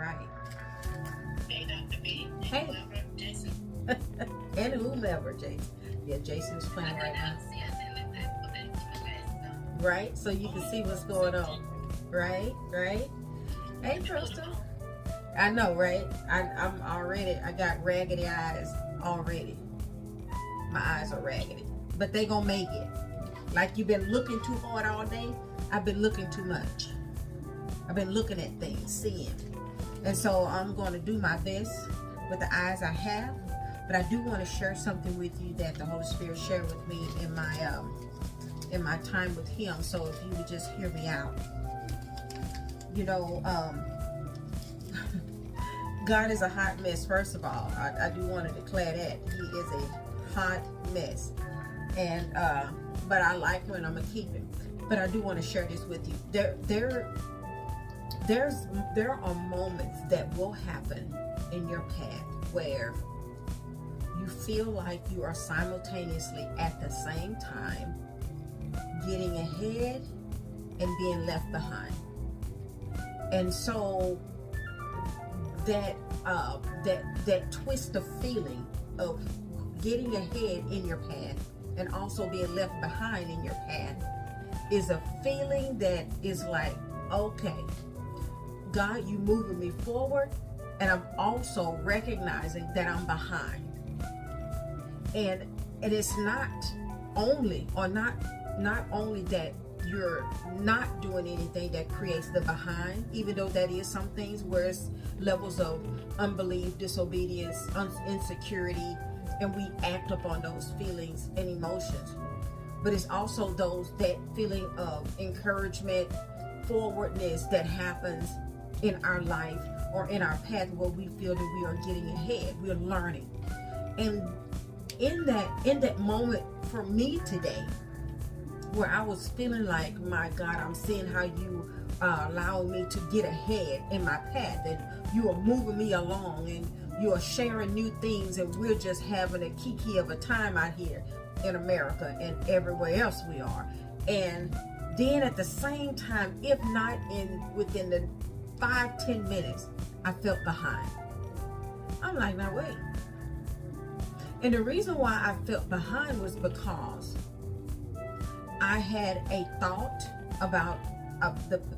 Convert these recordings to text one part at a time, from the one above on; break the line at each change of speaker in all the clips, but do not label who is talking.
right.
Hey, Dr. B.
Hey.
Whoever, Jason.
And whomever, Jason. Yeah, Jason is playing right now. Right? So you can see what's going on. Right? Right? Hey, Crystal. I know, right? I got raggedy eyes already. My eyes are raggedy. But they gonna make it. Like you've been looking too hard all day. I've been looking too much. I've been looking at things, seeing. And so I'm going to do my best with the eyes I have. But I do want to share something with you that the Holy Spirit shared with me in my time with Him. So if you would just hear me out. You know, God is a hot mess. First of all, I do want to declare that He is a hot mess. And but I like when I'm gonna keep Him. But I do want to share this with you. There are moments that will happen in your path where you feel like you are simultaneously at the same time getting ahead and being left behind. And so that twist of feeling of getting ahead in your path and also being left behind in your path is a feeling that is like, okay, God, you moving me forward, and I'm also recognizing that I'm behind. And it's not only that you're not doing anything that creates the behind, even though that is some things where it's levels of unbelief, disobedience, insecurity, and we act upon those feelings and emotions. But it's also that feeling of encouragement, forwardness that happens in our life or in our path where we feel that we are getting ahead, we're learning. And in that moment for me today, where I was feeling like, my God, I'm seeing how you are allowing me to get ahead in my path, and you are moving me along, and you are sharing new things, and we're just having a kiki of a time out here in America and everywhere else we are. And then at the same time, if not within the 5-10 minutes, I felt behind. I'm like, now wait. And the reason why I felt behind was because I had a thought about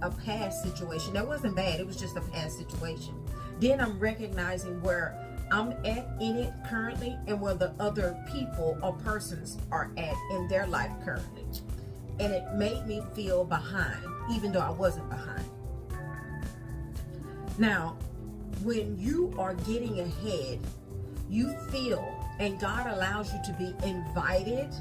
a past situation that wasn't bad. It was just a past situation. Then I'm recognizing where I'm at in it currently and where the other people or persons are at in their life currently. And it made me feel behind, even though I wasn't behind. Now, when you are getting ahead, you feel, and God allows you to be invited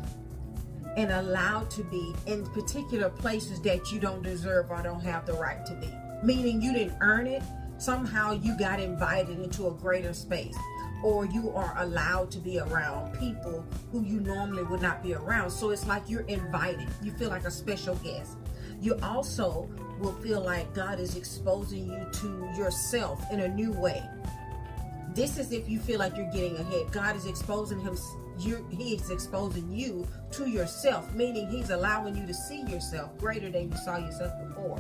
and allowed to be in particular places that you don't deserve or don't have the right to be. Meaning you didn't earn it. Somehow you got invited into a greater space, or you are allowed to be around people who you normally would not be around. So it's like you're invited. You feel like a special guest. You also will feel like God is exposing you to yourself in a new way. This is if you feel like you're getting ahead. God is exposing He is exposing you to yourself, meaning He's allowing you to see yourself greater than you saw yourself before.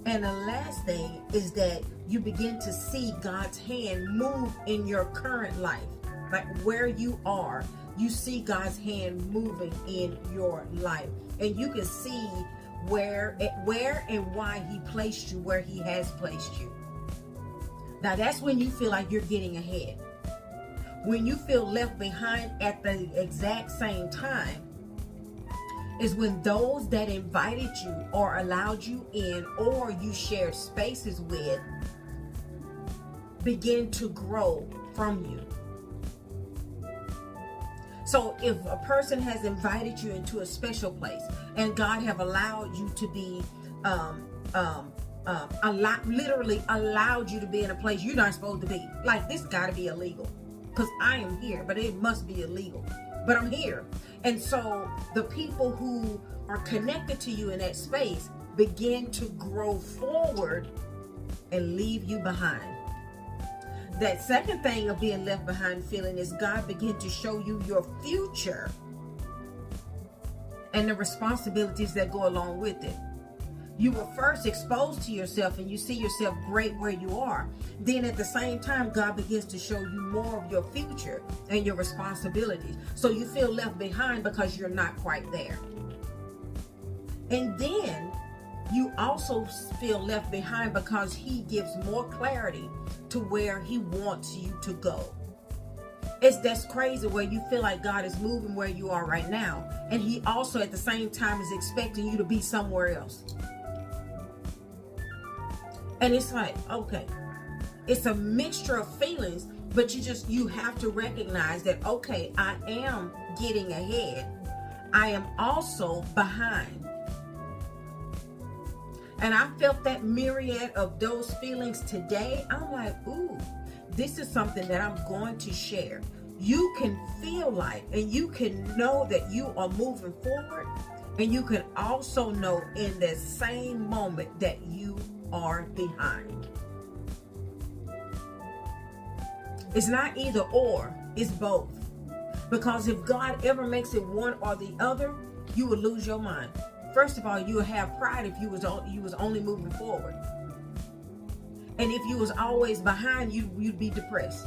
And the last thing is that you begin to see God's hand move in your current life. Like where you are, you see God's hand moving in your life. And you can see where and why He placed you where He has placed you. Now that's when you feel like you're getting ahead. When you feel left behind at the exact same time is when those that invited you or allowed you in or you shared spaces with begin to grow from you. So if a person has invited you into a special place and God have allowed you to be literally allowed you to be in a place you're not supposed to be, like this got to be illegal because I am here, but it must be illegal, but I'm here. And so the people who are connected to you in that space begin to grow forward and leave you behind. That second thing of being left behind feeling is God begin to show you your future and the responsibilities that go along with it. You were first exposed to yourself and you see yourself great where you are. Then at the same time, God begins to show you more of your future and your responsibilities. So you feel left behind because you're not quite there. And then you also feel left behind because he gives more clarity to where he wants you to go. That's crazy where you feel like God is moving where you are right now. And he also at the same time is expecting you to be somewhere else. And it's like, okay, it's a mixture of feelings, but you have to recognize that, okay, I am getting ahead. I am also behind. And I felt that myriad of those feelings today. I'm like, ooh, this is something that I'm going to share. You can feel like, and you can know that you are moving forward, and you can also know in the same moment that you are behind. It's not either or, it's both. Because if God ever makes it one or the other, you will lose your mind. First of all, you would have pride if you was only moving forward. And if you was always behind, you'd be depressed.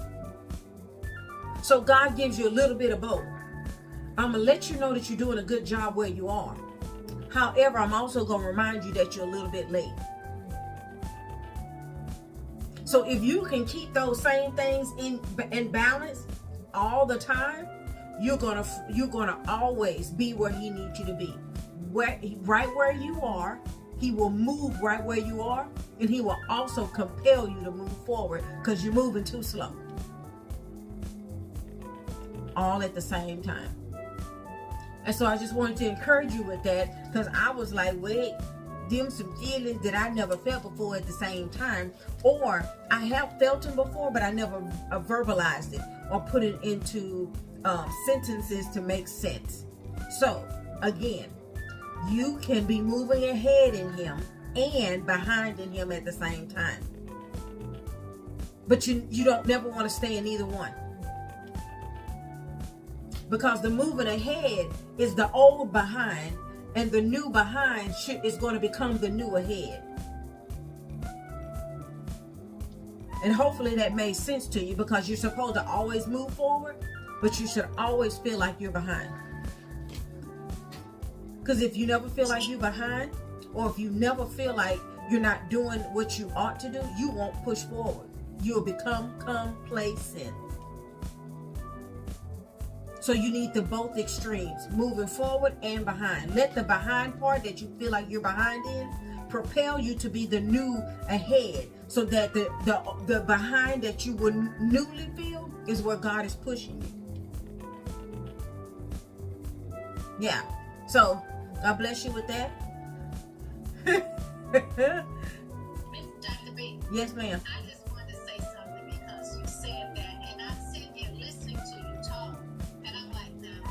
So God gives you a little bit of both. I'm going to let you know that you're doing a good job where you are. However, I'm also going to remind you that you're a little bit late. So if you can keep those same things in balance all the time, you're gonna always be where he needs you to be. Right where you are, he will move right where you are, and he will also compel you to move forward because you're moving too slow. All at the same time. And so I just wanted to encourage you with that, because I was like, wait, them some feelings that I never felt before at the same time, or I have felt them before, but I never verbalized it or put it into sentences to make sense. So again, you can be moving ahead in him and behind in him at the same time, but you don't never want to stay in either one, because the moving ahead is the old behind, and the new behind is going to become the new ahead. And hopefully that made sense to you, because you're supposed to always move forward, but you should always feel like you're behind. Because if you never feel like you're behind, or if you never feel like you're not doing what you ought to do, you won't push forward. You'll become complacent. So you need the both extremes, moving forward and behind. Let the behind part that you feel like you're behind in propel you to be the new ahead, so that the behind that you would newly feel is where God is pushing you. Yeah. So God bless you with that.
Dr. B.
Yes, ma'am.
I just wanted to say something, because you said that, and I'm sitting here listening to you talk, and I'm like, now,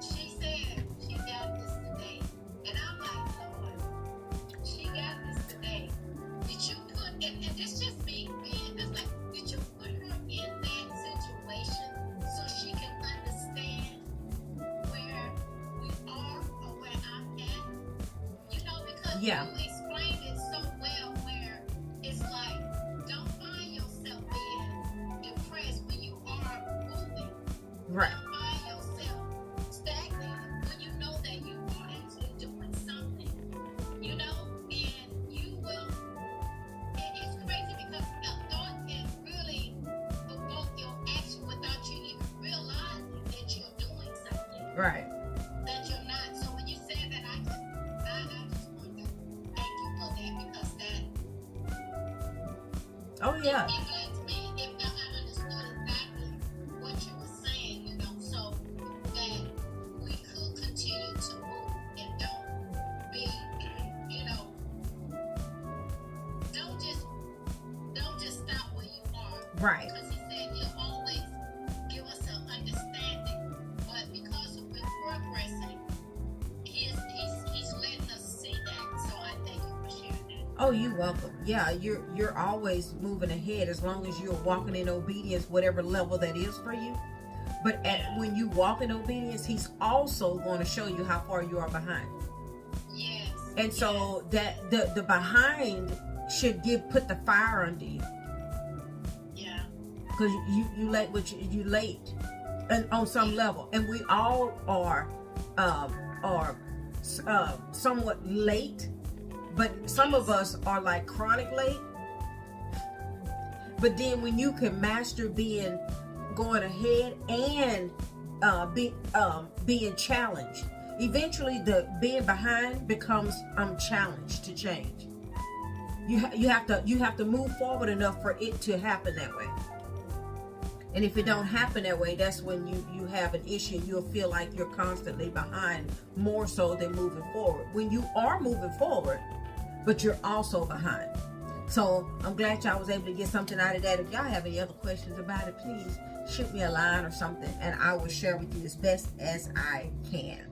she said she got this today, and I'm like, Lord, she got this today. Did you put, and this just me being just like, did you put her in that situation so she can understand where we are or where I'm at? You know, because
Yeah.
you explained it so well, where it's like, don't find yourself being depressed when you are moving.
Right.
Don't find yourself stagnated when you know that you are actually doing something. You know, and you will, it's crazy because a thought can really provoke your action without you even realizing that you're doing something.
Right.
That you're not. So when you said that, I just want to thank you for that, because that
Oh yeah.
it lets me, if I understood exactly what you were saying, you know, so that we could continue to move and don't be, you know, don't just stop where you are.
Right.
Because he said he'll always give us an understanding, but because we're progressing, he's letting us see that. So I thank you for sharing that.
Oh, you're welcome. Yeah, you're always moving ahead as long as you're walking in obedience, whatever level that is for you. But when you walk in obedience, he's also going to show you how far you are behind.
Yes.
And so that the behind should put the fire under you.
Yeah.
Because you late, which you late, and on some level, and we all are somewhat late, but some of us are like chronic late. But then when you can master going ahead and being challenged, eventually the being behind becomes challenged to change. You have to move forward enough for it to happen that way. And if it don't happen that way, that's when you have an issue. You'll feel like you're constantly behind, more so than moving forward. When you are moving forward, but you're also behind. So I'm glad y'all was able to get something out of that. If y'all have any other questions about it, please shoot me a line or something, and I will share with you as best as I can.